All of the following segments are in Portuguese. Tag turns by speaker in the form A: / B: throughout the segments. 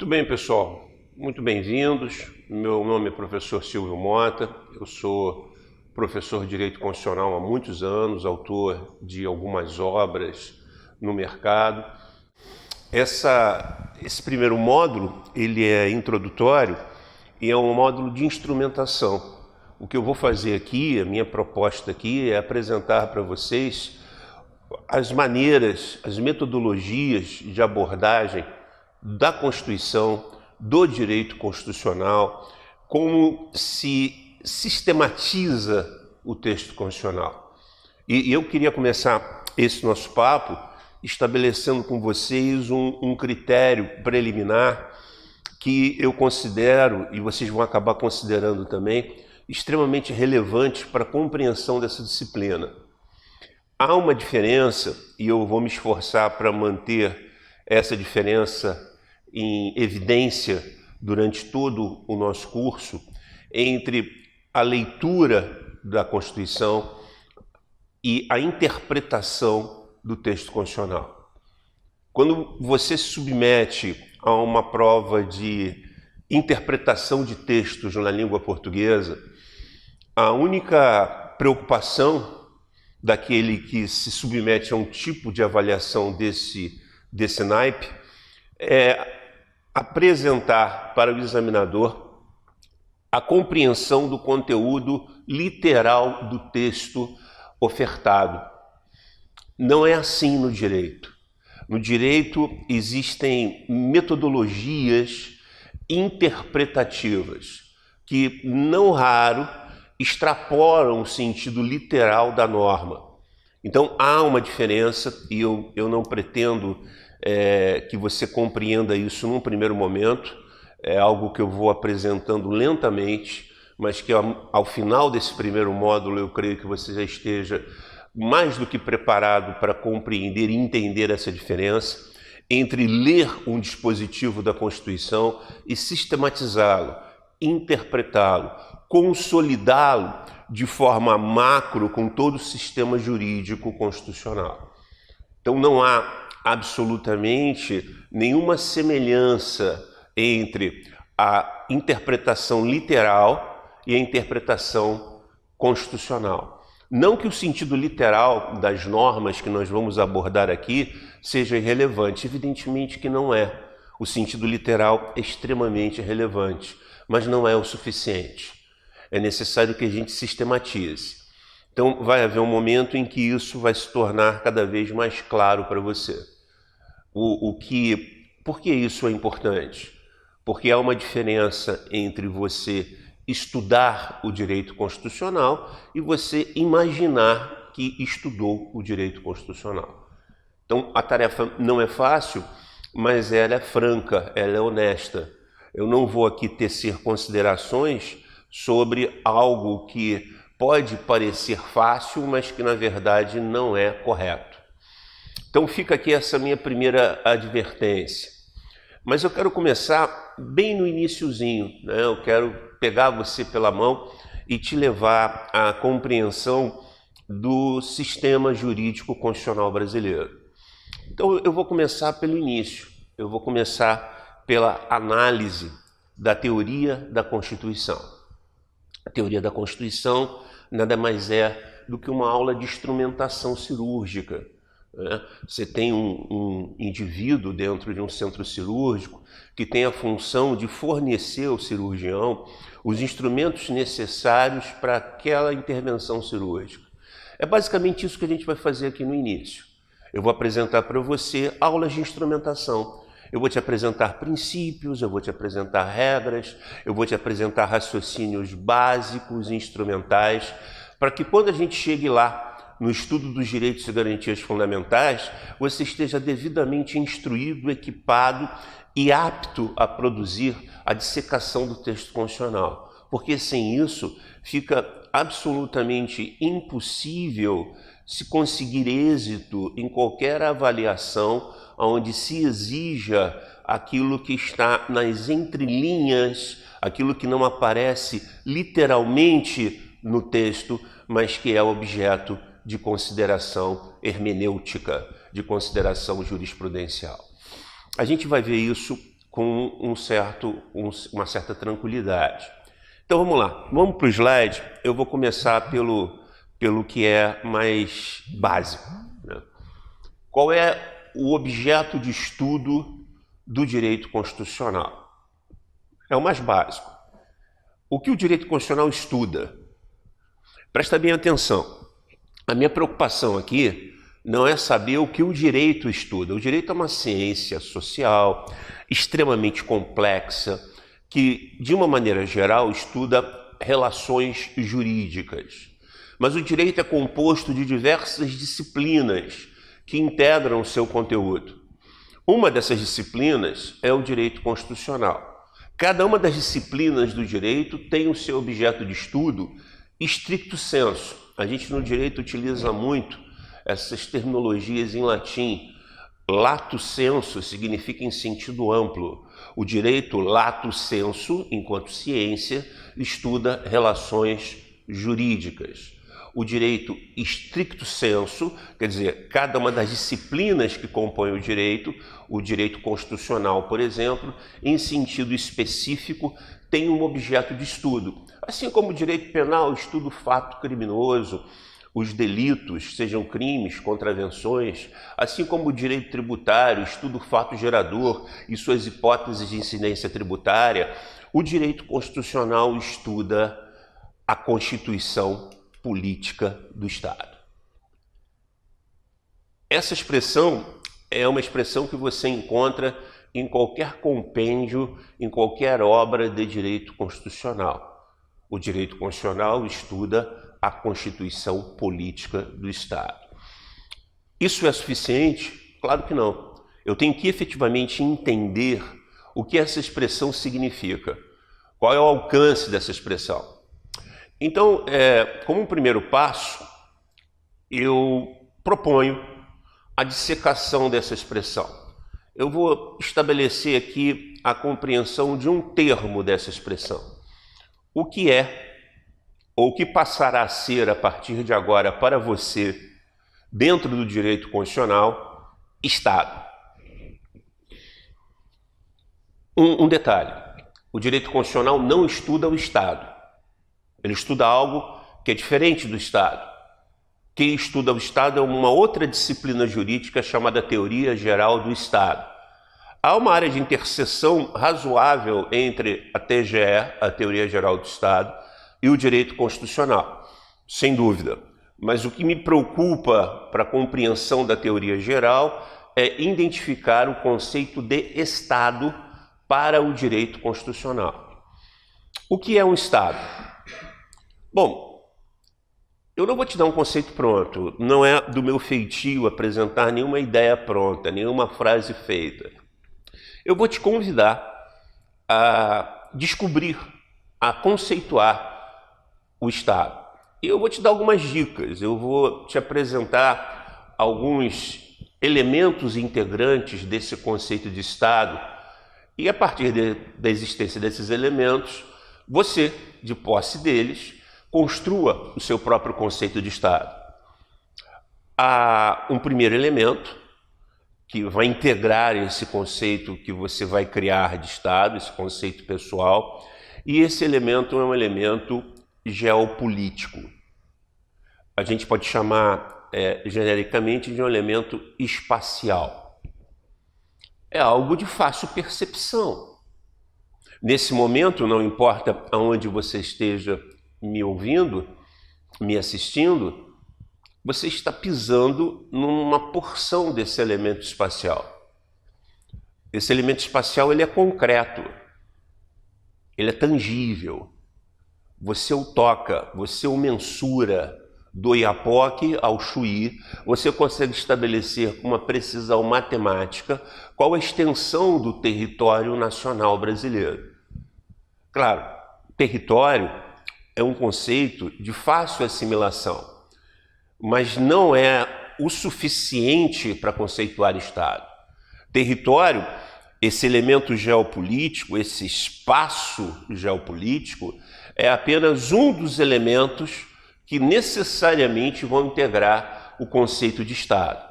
A: Muito bem, pessoal. Muito bem-vindos. Meu nome é professor Silvio Mota. Eu sou professor de Direito Constitucional há muitos anos, autor de algumas obras no mercado. Esse primeiro módulo, ele é introdutório e é um módulo de instrumentação. O que eu vou fazer aqui, a minha proposta aqui é apresentar para vocês as maneiras, as metodologias de abordagem da Constituição, do direito constitucional, como se sistematiza o texto constitucional. E eu queria começar esse nosso papo estabelecendo com vocês um critério preliminar que eu considero, e vocês vão acabar considerando também, extremamente relevante para a compreensão dessa disciplina. Há uma diferença, e eu vou me esforçar para manter essa diferença em evidência durante todo o nosso curso, entre a leitura da Constituição e a interpretação do texto constitucional. Quando você se submete a uma prova de interpretação de textos na língua portuguesa, a única preocupação daquele que se submete a um tipo de avaliação desse naipe é apresentar para o examinador a compreensão do conteúdo literal do texto ofertado. Não é assim no direito. No direito existem metodologias interpretativas que, não raro, extrapolam o sentido literal da norma. Então há uma diferença e eu não pretendo que você compreenda isso num primeiro momento. É algo que eu vou apresentando lentamente, mas que ao final desse primeiro módulo eu creio que você já esteja mais do que preparado para compreender e entender essa diferença entre ler um dispositivo da Constituição e sistematizá-lo, interpretá-lo, consolidá-lo de forma macro com todo o sistema jurídico constitucional. Então não há absolutamente nenhuma semelhança entre a interpretação literal e a interpretação constitucional. Não que o sentido literal das normas que nós vamos abordar aqui seja irrelevante, evidentemente que não é. O sentido literal é extremamente relevante, mas não é o suficiente. É necessário que a gente sistematize. Então vai haver um momento em que isso vai se tornar cada vez mais claro para você. Por que isso é importante? Porque há uma diferença entre você estudar o direito constitucional e você imaginar que estudou o direito constitucional. Então a tarefa não é fácil, mas ela é franca, ela é honesta. Eu não vou aqui tecer considerações sobre algo que pode parecer fácil, mas que na verdade não é correto. Então fica aqui essa minha primeira advertência. Mas eu quero começar bem no iniciozinho, né? Eu quero pegar você pela mão e te levar à compreensão do sistema jurídico constitucional brasileiro. Então eu vou começar pelo início, eu vou começar pela análise da teoria da Constituição. A teoria da Constituição nada mais é do que uma aula de instrumentação cirúrgica. Você tem um indivíduo dentro de um centro cirúrgico que tem a função de fornecer ao cirurgião os instrumentos necessários para aquela intervenção cirúrgica. É basicamente isso que a gente vai fazer aqui no início. Eu vou apresentar para você aulas de instrumentação. Eu vou te apresentar princípios, eu vou te apresentar regras, eu vou te apresentar raciocínios básicos e instrumentais, para que quando a gente chegue lá no estudo dos direitos e garantias fundamentais, você esteja devidamente instruído, equipado e apto a produzir a dissecação do texto constitucional. Porque sem isso fica absolutamente impossível se conseguir êxito em qualquer avaliação onde se exija aquilo que está nas entrelinhas, aquilo que não aparece literalmente no texto, mas que é objeto de consideração hermenêutica, de consideração jurisprudencial. A gente vai ver isso com uma certa tranquilidade. Então vamos lá, vamos para o slide. Eu vou começar pelo que é mais básico, né? Qual é o objeto de estudo do direito constitucional? É o mais básico. O que o direito constitucional estuda? Presta bem atenção. A minha preocupação aqui não é saber o que o direito estuda. O direito é uma ciência social extremamente complexa que, de uma maneira geral, estuda relações jurídicas. Mas o direito é composto de diversas disciplinas que integram o seu conteúdo. Uma dessas disciplinas é o direito constitucional. Cada uma das disciplinas do direito tem o seu objeto de estudo stricto sensu. A gente no direito utiliza muito essas terminologias em latim. Lato sensu significa em sentido amplo. O direito lato sensu, enquanto ciência, estuda relações jurídicas. O direito stricto sensu, quer dizer, cada uma das disciplinas que compõem o direito constitucional, por exemplo, em sentido específico, tem um objeto de estudo. Assim como o direito penal estuda o fato criminoso, os delitos, sejam crimes, contravenções, assim como o direito tributário estuda o fato gerador e suas hipóteses de incidência tributária, o direito constitucional estuda a Constituição política do Estado. Essa expressão é uma expressão que você encontra em qualquer compêndio, em qualquer obra de direito constitucional. O direito constitucional estuda a Constituição política do Estado. Isso é suficiente? Claro que não. Eu tenho que efetivamente entender o que essa expressão significa. Qual é o alcance dessa expressão? Então, como um primeiro passo, eu proponho a dissecação dessa expressão. Eu vou estabelecer aqui a compreensão de um termo dessa expressão. O que é, ou o que passará a ser a partir de agora para você, dentro do direito constitucional, Estado. Um detalhe, o direito constitucional não estuda o Estado. Ele estuda algo que é diferente do Estado. Quem estuda o Estado é uma outra disciplina jurídica chamada Teoria Geral do Estado. Há uma área de interseção razoável entre a TGE, a Teoria Geral do Estado, e o direito constitucional, sem dúvida. Mas o que me preocupa para a compreensão da teoria geral é identificar o conceito de Estado para o direito constitucional. O que é um Estado? Bom, eu não vou te dar um conceito pronto, não é do meu feitio apresentar nenhuma ideia pronta, nenhuma frase feita. Eu vou te convidar a descobrir, a conceituar o Estado. E eu vou te dar algumas dicas, eu vou te apresentar alguns elementos integrantes desse conceito de Estado e a partir da existência desses elementos, você, de posse deles, construa o seu próprio conceito de Estado. Há um primeiro elemento que vai integrar esse conceito que você vai criar de Estado, esse conceito pessoal, e esse elemento é um elemento geopolítico. A gente pode chamar genericamente de um elemento espacial. É algo de fácil percepção. Nesse momento, não importa aonde você esteja me ouvindo, me assistindo, você está pisando numa porção desse elemento espacial. Esse elemento espacial ele é concreto, ele é tangível. Você o toca, você o mensura, do Iapoque ao Chuí, você consegue estabelecer com uma precisão matemática qual a extensão do território nacional brasileiro. Claro, território é um conceito de fácil assimilação, mas não é o suficiente para conceituar Estado. Território, esse elemento geopolítico, esse espaço geopolítico, é apenas um dos elementos que necessariamente vão integrar o conceito de Estado.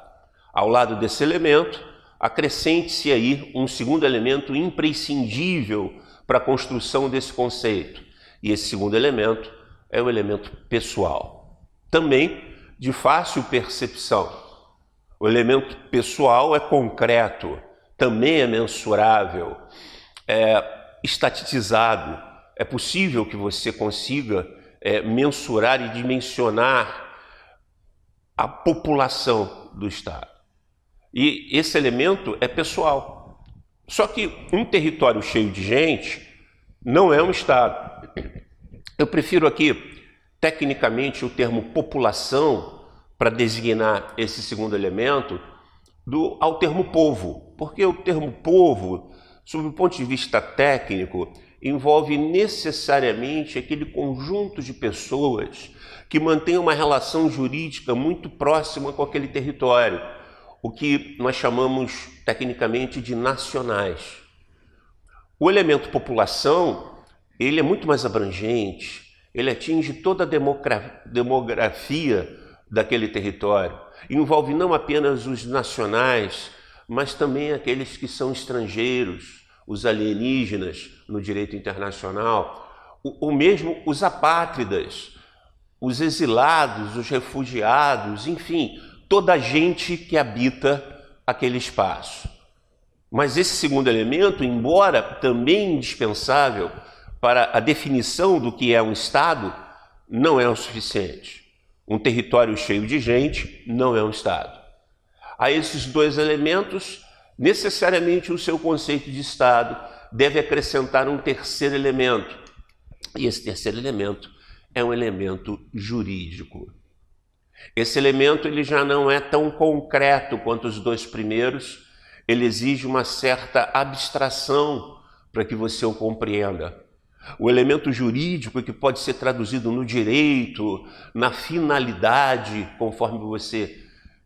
A: Ao lado desse elemento, acrescente-se aí um segundo elemento imprescindível para a construção desse conceito. E esse segundo elemento é o elemento pessoal, também de fácil percepção. O elemento pessoal é concreto, também é mensurável, é estatizado. É possível que você consiga mensurar e dimensionar a população do Estado. E esse elemento é pessoal. Só que um território cheio de gente não é um Estado. Eu prefiro aqui, tecnicamente, o termo população para designar esse segundo elemento ao termo povo, porque o termo povo, sob o ponto de vista técnico, envolve necessariamente aquele conjunto de pessoas que mantém uma relação jurídica muito próxima com aquele território, o que nós chamamos tecnicamente de nacionais. O elemento população, ele é muito mais abrangente, ele atinge toda a demografia daquele território, envolve não apenas os nacionais, mas também aqueles que são estrangeiros, os alienígenas no direito internacional, ou mesmo os apátridas, os exilados, os refugiados, enfim, toda a gente que habita aquele espaço. Mas esse segundo elemento, embora também indispensável para a definição do que é um Estado, não é o suficiente. Um território cheio de gente não é um Estado. A esses dois elementos, necessariamente o seu conceito de Estado deve acrescentar um terceiro elemento. E esse terceiro elemento é um elemento jurídico. Esse elemento ele já não é tão concreto quanto os dois primeiros, ele exige uma certa abstração para que você o compreenda. O elemento jurídico, que pode ser traduzido no direito, na finalidade, conforme você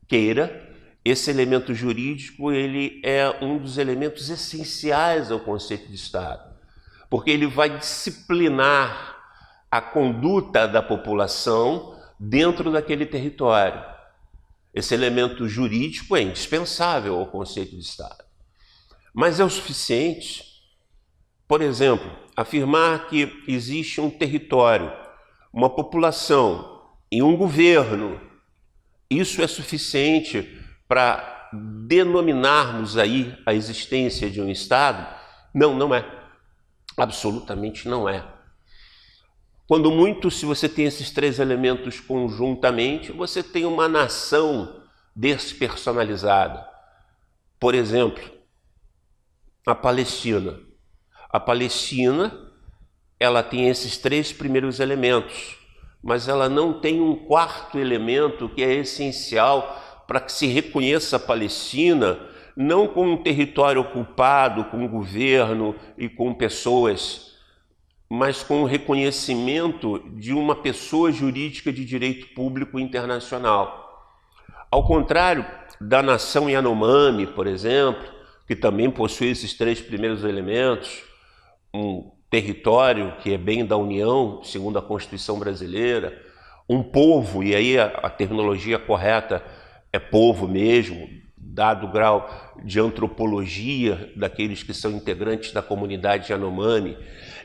A: queira, esse elemento jurídico ele é um dos elementos essenciais ao conceito de Estado, porque ele vai disciplinar a conduta da população dentro daquele território. Esse elemento jurídico é indispensável ao conceito de Estado. Mas é o suficiente? Por exemplo, afirmar que existe um território, uma população e um governo, isso é suficiente para denominarmos aí a existência de um Estado? Não, não é. Absolutamente não é. Quando muito, se você tem esses três elementos conjuntamente, você tem uma nação despersonalizada. Por exemplo, a Palestina. A Palestina, ela tem esses três primeiros elementos, mas ela não tem um quarto elemento que é essencial para que se reconheça a Palestina, não como um território ocupado, com governo e com pessoas, mas com o reconhecimento de uma pessoa jurídica de direito público internacional. Ao contrário da nação Yanomami, por exemplo, que também possui esses três primeiros elementos, um território que é bem da União, segundo a Constituição brasileira, um povo, e aí a terminologia correta é povo mesmo, dado o grau de antropologia daqueles que são integrantes da comunidade Yanomami,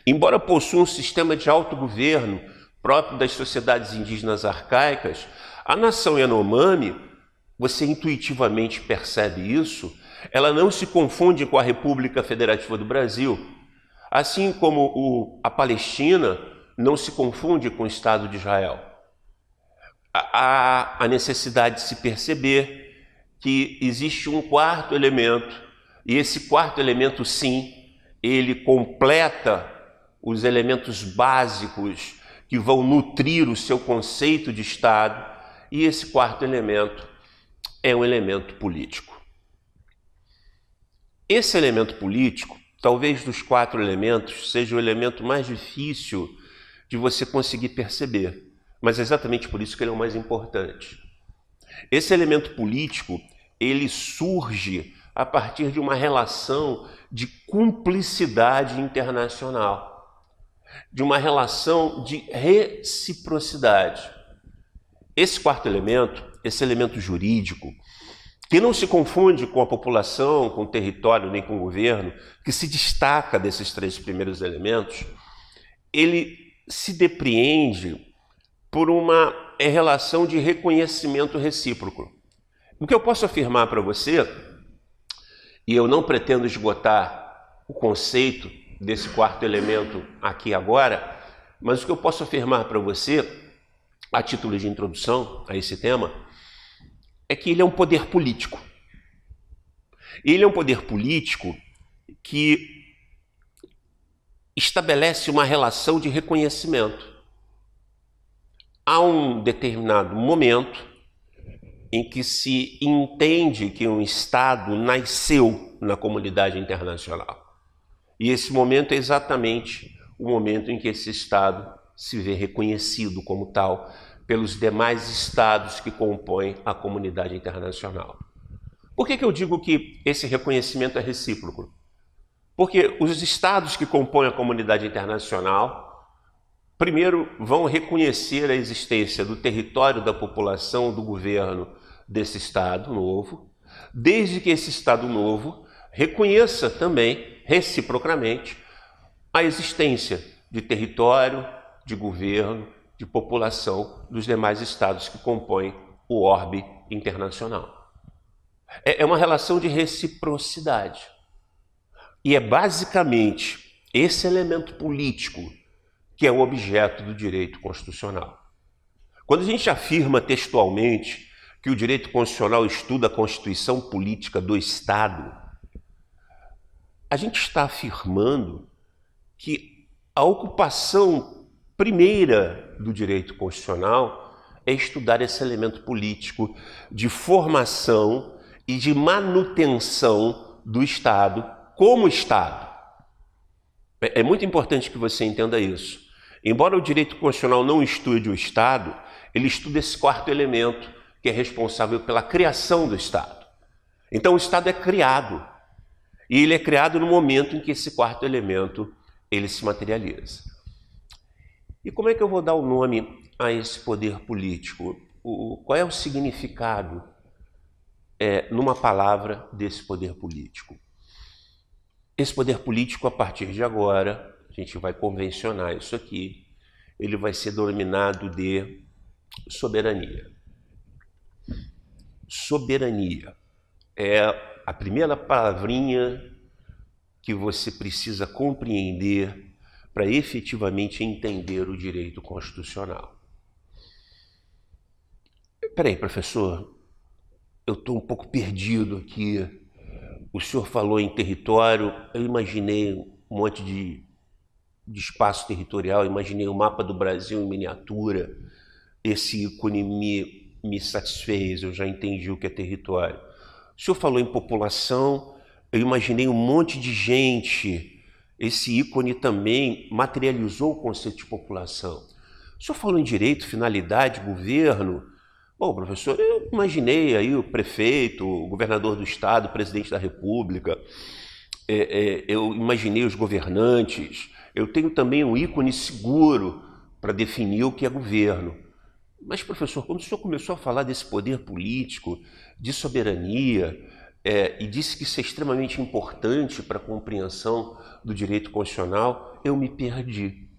A: embora possua um sistema de autogoverno próprio das sociedades indígenas arcaicas, a nação Yanomami, você intuitivamente percebe isso, ela não se confunde com a República Federativa do Brasil, assim como a Palestina não se confunde com o Estado de Israel. Há a necessidade de se perceber que existe um quarto elemento, e esse quarto elemento, sim, ele completa os elementos básicos que vão nutrir o seu conceito de Estado, e esse quarto elemento é um elemento político. Esse elemento político, talvez dos quatro elementos, seja o elemento mais difícil de você conseguir perceber, mas é exatamente por isso que ele é o mais importante. Esse elemento político, ele surge a partir de uma relação de cumplicidade internacional, de uma relação de reciprocidade. Esse quarto elemento, esse elemento jurídico, que não se confunde com a população, com o território, nem com o governo, que se destaca desses três primeiros elementos, ele se depreende por uma relação de reconhecimento recíproco. O que eu posso afirmar para você, e eu não pretendo esgotar o conceito desse quarto elemento aqui agora, mas o que eu posso afirmar para você, a título de introdução a esse tema, é que ele é um poder político. Ele é um poder político que estabelece uma relação de reconhecimento. Há um determinado momento em que se entende que um Estado nasceu na comunidade internacional. E esse momento é exatamente o momento em que esse Estado se vê reconhecido como tal pelos demais Estados que compõem a comunidade internacional. Por que eu digo que esse reconhecimento é recíproco? Porque os Estados que compõem a comunidade internacional, primeiro, vão reconhecer a existência do território, da população, do governo desse Estado novo, desde que esse Estado novo reconheça também, reciprocamente, a existência de território, de governo, de população dos demais Estados que compõem o orbe internacional. É uma relação de reciprocidade. E é basicamente esse elemento político que é o objeto do direito constitucional. Quando a gente afirma textualmente que o direito constitucional estuda a constituição política do Estado, a gente está afirmando que a ocupação primeira do direito constitucional é estudar esse elemento político de formação e de manutenção do Estado como Estado. É muito importante que você entenda isso. Embora o direito constitucional não estude o Estado, ele estuda esse quarto elemento que é responsável pela criação do Estado. Então o Estado é criado, e ele é criado no momento em que esse quarto elemento ele se materializa. E como é que eu vou dar o nome a esse poder político? Qual é o significado, numa palavra, desse poder político? Esse poder político, a partir de agora, a gente vai convencionar isso aqui, ele vai ser denominado de soberania. Soberania é a primeira palavrinha que você precisa compreender para efetivamente entender o direito constitucional. Peraí, professor, eu estou um pouco perdido aqui. O senhor falou em território, eu imaginei um monte de espaço territorial, imaginei o mapa do Brasil em miniatura, esse ícone me satisfez, eu já entendi o que é território. O senhor falou em população, eu imaginei um monte de gente, esse ícone também materializou o conceito de população. O senhor falou em direito, finalidade, governo. Bom, professor, eu imaginei aí o prefeito, o governador do estado, o presidente da república, eu imaginei os governantes, eu tenho também um ícone seguro para definir o que é governo. Mas, professor, quando o senhor começou a falar desse poder político, de soberania, e disse que isso é extremamente importante para a compreensão do direito constitucional, eu me perdi.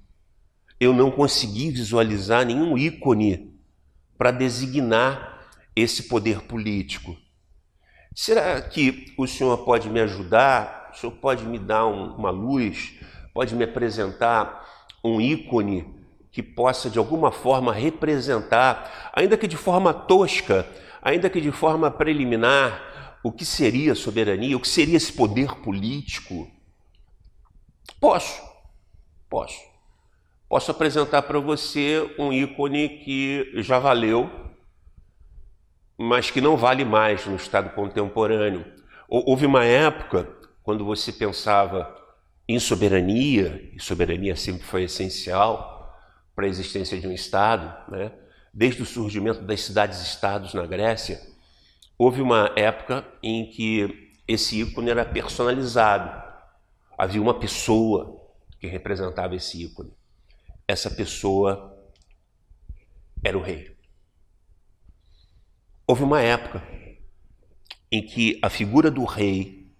A: Eu não consegui visualizar nenhum ícone para designar esse poder político. Será que o senhor pode me ajudar? O senhor pode me dar uma luz? Pode me apresentar um ícone que possa de alguma forma representar, ainda que de forma tosca, ainda que de forma preliminar, o que seria soberania, o que seria esse poder político? Posso. Posso apresentar para você um ícone que já valeu, mas que não vale mais no estado contemporâneo. Houve uma época, quando você pensava em soberania, e soberania sempre foi essencial para a existência de um Estado, né? Desde o surgimento das cidades-estados na Grécia, houve uma época em que esse ícone era personalizado. Havia uma pessoa que representava esse ícone. Essa pessoa era o rei. Houve uma época em que a figura do rei,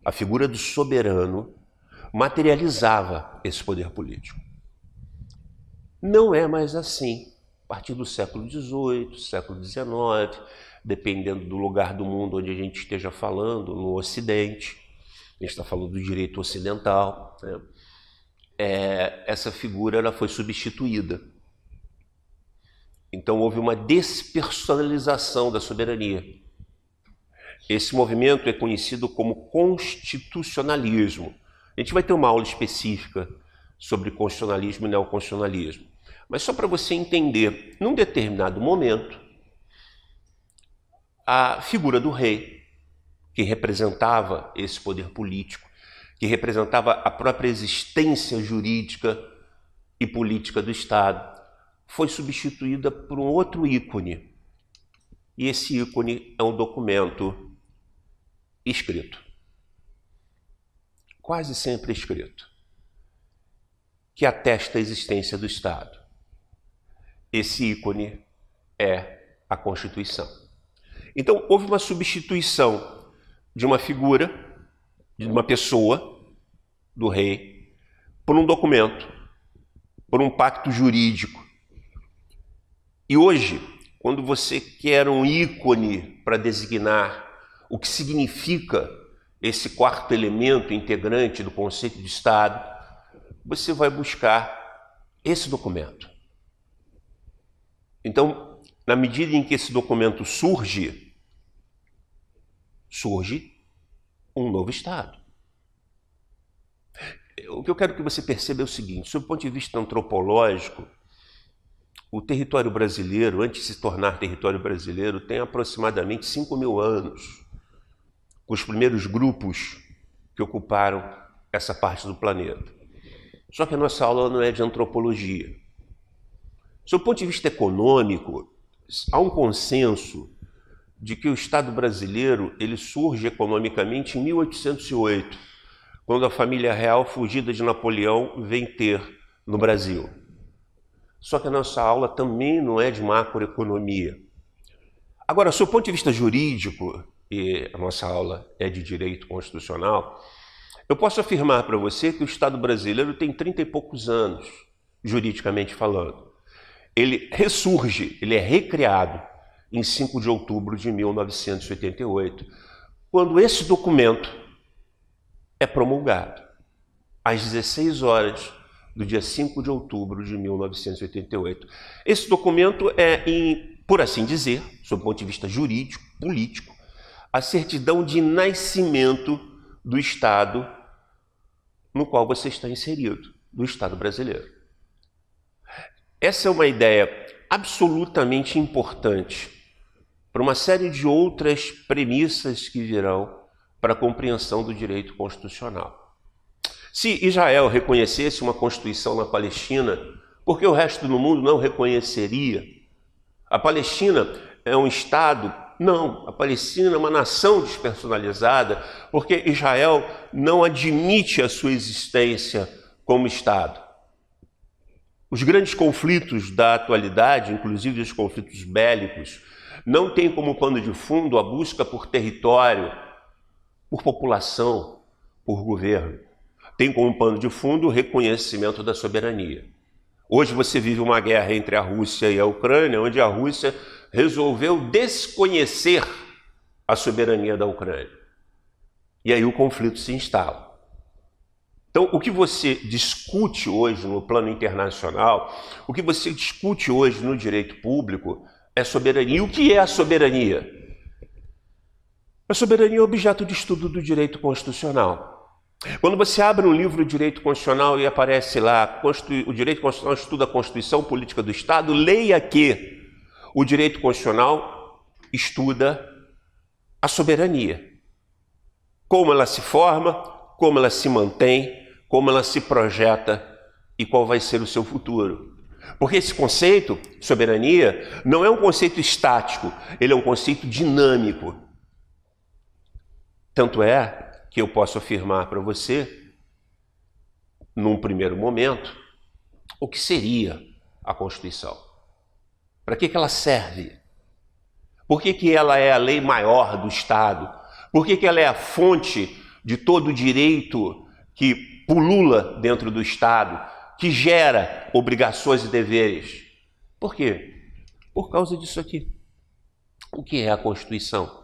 A: a figura do soberano, materializava esse poder político. Não é mais assim. A partir do século XVIII, século XIX, dependendo do lugar do mundo onde a gente esteja falando, no Ocidente, a gente está falando do direito ocidental, né? Essa figura ela foi substituída. Então houve uma despersonalização da soberania. Esse movimento é conhecido como constitucionalismo. A gente vai ter uma aula específica sobre constitucionalismo e neoconstitucionalismo. Mas só para você entender, num determinado momento, a figura do rei, que representava esse poder político, que representava a própria existência jurídica e política do Estado, foi substituída por um outro ícone. E esse ícone é um documento escrito. Quase sempre escrito. Que atesta a existência do Estado. Esse ícone é a Constituição. Então, houve uma substituição de uma figura, de uma pessoa, do rei, por um documento, por um pacto jurídico. E hoje, quando você quer um ícone para designar o que significa esse quarto elemento integrante do conceito de Estado, você vai buscar esse documento. Então, na medida em que esse documento surge um novo Estado. O que eu quero que você perceba é o seguinte: sob o ponto de vista antropológico, o território brasileiro, antes de se tornar território brasileiro, tem aproximadamente 5.000 anos, com os primeiros grupos que ocuparam essa parte do planeta. Só que a nossa aula não é de antropologia. Sob o ponto de vista econômico, há um consenso de que o Estado brasileiro ele surge economicamente em 1808, quando a família real, fugida de Napoleão, vem ter no Brasil. Só que a nossa aula também não é de macroeconomia. Agora, sob o ponto de vista jurídico, e a nossa aula é de direito constitucional, eu posso afirmar para você que o Estado brasileiro tem 30 e poucos anos, juridicamente falando. Ele ressurge, ele é recriado em 5 de outubro de 1988, quando esse documento é promulgado, às 16 horas do dia 5 de outubro de 1988. Esse documento é, por assim dizer, sob o ponto de vista jurídico, político, a certidão de nascimento do Estado no qual você está inserido, do Estado brasileiro. Essa é uma ideia absolutamente importante para uma série de outras premissas que virão para a compreensão do direito constitucional. Se Israel reconhecesse uma Constituição na Palestina, por que o resto do mundo não reconheceria? A Palestina é um Estado? Não, a Palestina é uma nação despersonalizada, porque Israel não admite a sua existência como Estado. Os grandes conflitos da atualidade, inclusive os conflitos bélicos, não têm como pano de fundo a busca por território, por população, por governo. Tem como pano de fundo o reconhecimento da soberania. Hoje você vive uma guerra entre a Rússia e a Ucrânia, onde a Rússia resolveu desconhecer a soberania da Ucrânia. E aí o conflito se instala. Então, o que você discute hoje no plano internacional, o que você discute hoje no direito público é soberania. E o que é a soberania? A soberania é objeto de estudo do direito constitucional. Quando você abre um livro de direito constitucional e aparece lá, o direito constitucional estuda a Constituição Política do Estado, leia que o direito constitucional estuda a soberania. Como ela se forma, como ela se mantém, como ela se projeta e qual vai ser o seu futuro. Porque esse conceito, soberania, não é um conceito estático, ele é um conceito dinâmico. Tanto é que eu posso afirmar para você, num primeiro momento, o que seria a Constituição. Para que ela serve? Por que que ela é a lei maior do Estado? Por que que ela é a fonte de todo o direito que pulula dentro do Estado, que gera obrigações e deveres? Por quê? Por causa disso aqui. O que é a Constituição?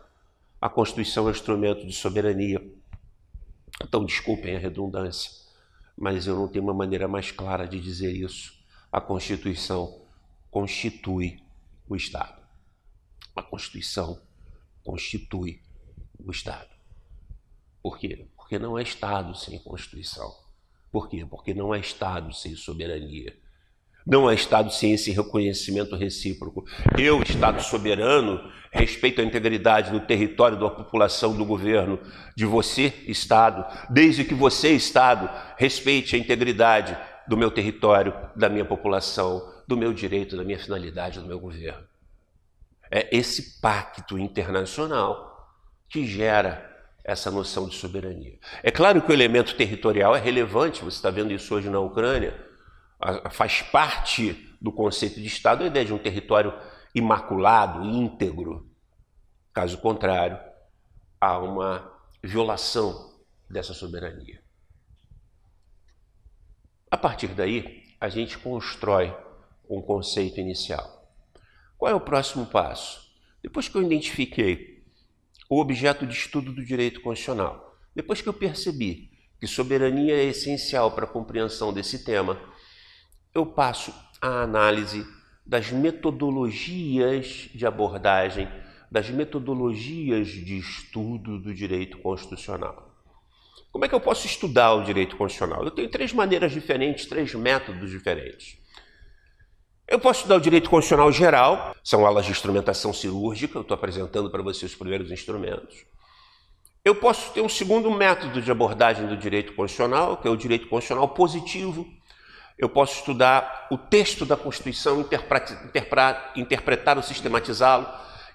A: A Constituição é um instrumento de soberania. Então, desculpem a redundância, mas eu não tenho uma maneira mais clara de dizer isso. A Constituição constitui o Estado. A Constituição constitui o Estado. Por quê? Porque não é Estado sem Constituição. Por quê? Porque não é Estado sem soberania. Não é Estado sem esse reconhecimento recíproco. Eu, Estado soberano, respeito a integridade do território, da população, do governo, de você, Estado, desde que você, Estado, respeite a integridade do meu território, da minha população, do meu direito, da minha finalidade, do meu governo. É esse pacto internacional que gera essa noção de soberania. É claro que o elemento territorial é relevante, você está vendo isso hoje na Ucrânia, faz parte do conceito de Estado a ideia de um território imaculado, íntegro. Caso contrário, há uma violação dessa soberania. A partir daí, a gente constrói um conceito inicial. Qual é o próximo passo? Depois que eu identifiquei o objeto de estudo do direito constitucional, depois que eu percebi que soberania é essencial para a compreensão desse tema, eu passo à análise das metodologias de abordagem, das metodologias de estudo do direito constitucional. Como é que eu posso estudar o direito constitucional? Eu tenho três maneiras diferentes, três métodos diferentes. Eu posso estudar o direito constitucional geral, são aulas de instrumentação cirúrgica, eu estou apresentando para vocês os primeiros instrumentos. Eu posso ter um segundo método de abordagem do direito constitucional, que é o direito constitucional positivo. Eu posso estudar o texto da Constituição, interpretar ou sistematizá-lo.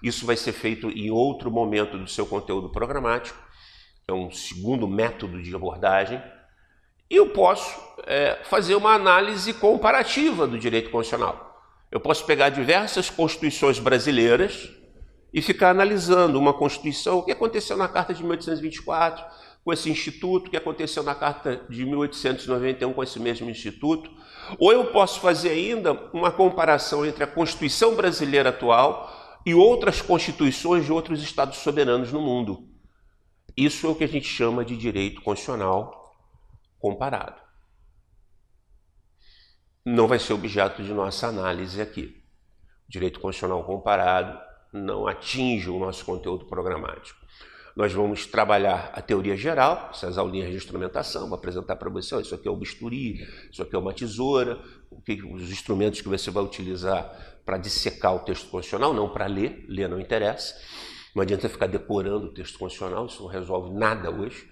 A: Isso vai ser feito em outro momento do seu conteúdo programático. É um segundo método de abordagem. E eu posso fazer uma análise comparativa do direito constitucional. Eu posso pegar diversas constituições brasileiras e ficar analisando uma Constituição, o que aconteceu na Carta de 1824, com esse instituto, o que aconteceu na Carta de 1891 com esse mesmo instituto. Ou eu posso fazer ainda uma comparação entre a Constituição brasileira atual e outras constituições de outros estados soberanos no mundo. Isso é o que a gente chama de direito constitucional comparado. Não vai ser objeto de nossa análise aqui. O direito constitucional comparado não atinge o nosso conteúdo programático. Nós vamos trabalhar a teoria geral, essas aulinhas de instrumentação, vou apresentar para você, isso aqui é o bisturi, isso aqui é uma tesoura, os instrumentos que você vai utilizar para dissecar o texto constitucional, não para ler não interessa, não adianta ficar decorando o texto constitucional, isso não resolve nada hoje.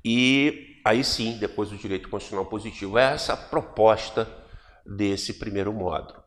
A: E aí sim, depois o direito constitucional positivo, é essa a proposta desse primeiro módulo.